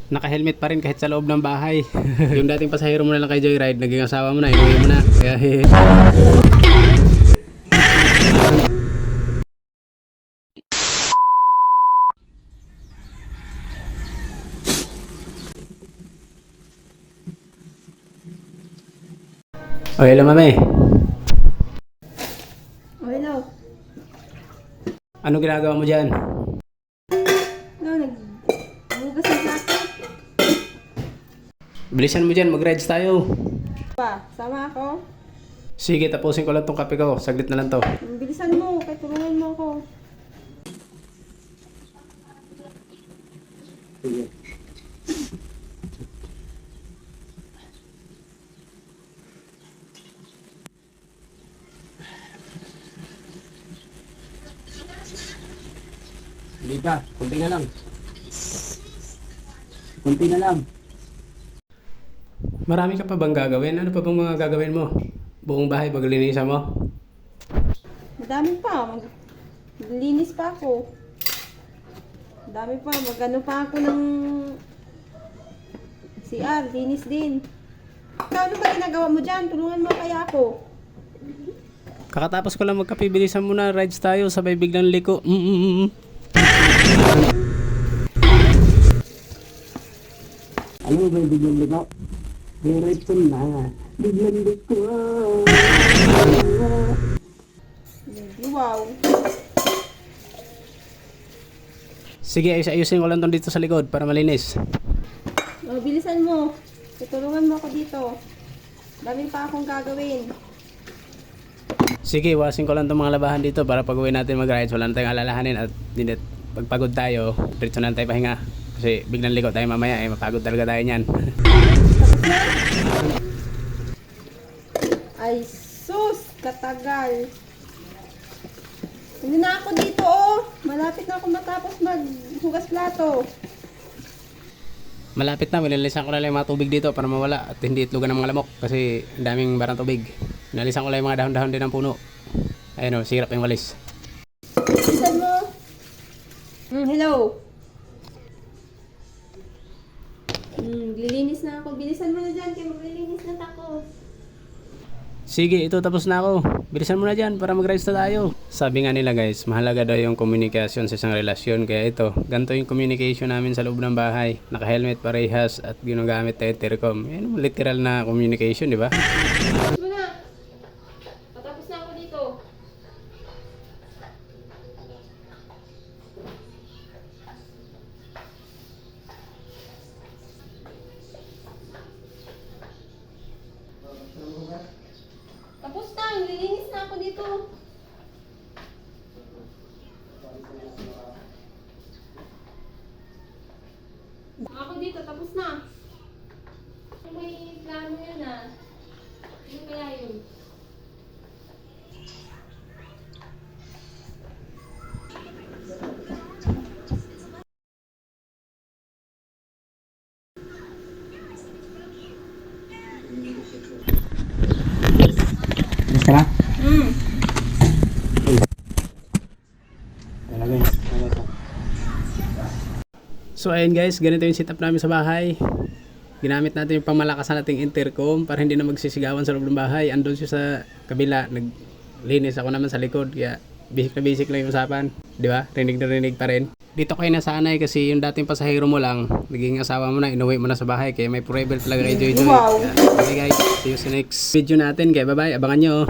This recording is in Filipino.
Naka-helmet pa rin kahit sa loob ng bahay. Yung dating pasahero mo na lang kay Joyride, naging asawa mo na, inuwi mo na. Kaya O, hello mami. Oh, hello. Ano ginagawa mo dyan? Hugas ng plato. Bilisan mo dyan, mag-rides tayo. Pa, sama ako. Sige, tapusin ko lang tong kape ko. Saglit na lang to. Bilisan mo, kaya tulungan mo ako. Sige. Hindi pa, kunti na lang. Kunti na lang. Marami ka pa bang gagawin? Ano pa bang mga gagawin mo? Buong bahay, paglinisan mo? Madami pa. Maglinis pa ako. Madami pa. Magano pa ako ng CR. Linis din. Ikaw, ano ba ginagawa mo dyan? Tulungan mo kaya ako. Kakatapos ko lang magkape, bilisan mo na, rides tayo, sabay biglang liko. Ano ba yung biglang liko? Diretso na, biglang liko. Wow. Sige, ayusin ko lang tong dito sa likod para malinis. Oh, bilisan mo. Tutulungan mo ako dito. Dami pa akong gagawin. Sige, wasin ko lang tong mga labahan dito para pag uwi natin mag-rides, wala na tayong alalahanin at hindi pagpagod tayo, diretso na tayo pahinga. Kasi biglang liko tayo mamaya, mapagod talaga tayo niyan. Ay, sus! Katagal. Hindi na ako dito, oh. Malapit na ako matapos maghugas plato. Malapit na, nilalisan ko na lang yung mga tubig dito para mawala at hindi itlogan ng mga lamok kasi ang daming barang tubig. Nalisan ko lang yung mga dahon-dahon din ng puno. Ayun o, sirap yung walis. Bilisan mo. Hello. Lilinis na ako. Bilisan mo na dyan kaya maglilinis na ako. Sige, ito tapos na ako. Bilisan mo na dyan para mag-rides na tayo. Sabi nga nila guys, mahalaga daw yung komunikasyon sa isang relasyon. Kaya ito, ganito yung communication namin sa loob ng bahay. Naka-helmet parehas at ginagamit tayo intercom. Yan, literal na communication, di ba? Tapos mo na. Patapos na ako dito. Tapos na. Lilinis na ako dito. Ako dito. Tapos na. May plano yan ah. Ano kaya yun? Gusto ka na? So ayun guys, ganito yung setup namin sa bahay. Ginamit natin yung pamalakas nating intercom para hindi na magsisigawan sa loob ng bahay. Andun siya sa kabila, naglinis ako naman sa likod. Kaya basic na basic lang yung usapan. Di ba? Rinig na rinig pa rin. Dito kayo nasanay kasi yung dating pasahero mo lang, naging asawa mo na, inuwi mo na sa bahay. Kaya may forever talaga kay Joy Joy. Wow. Okay guys, see you sa next video natin. Kaya bye bye, abangan nyo.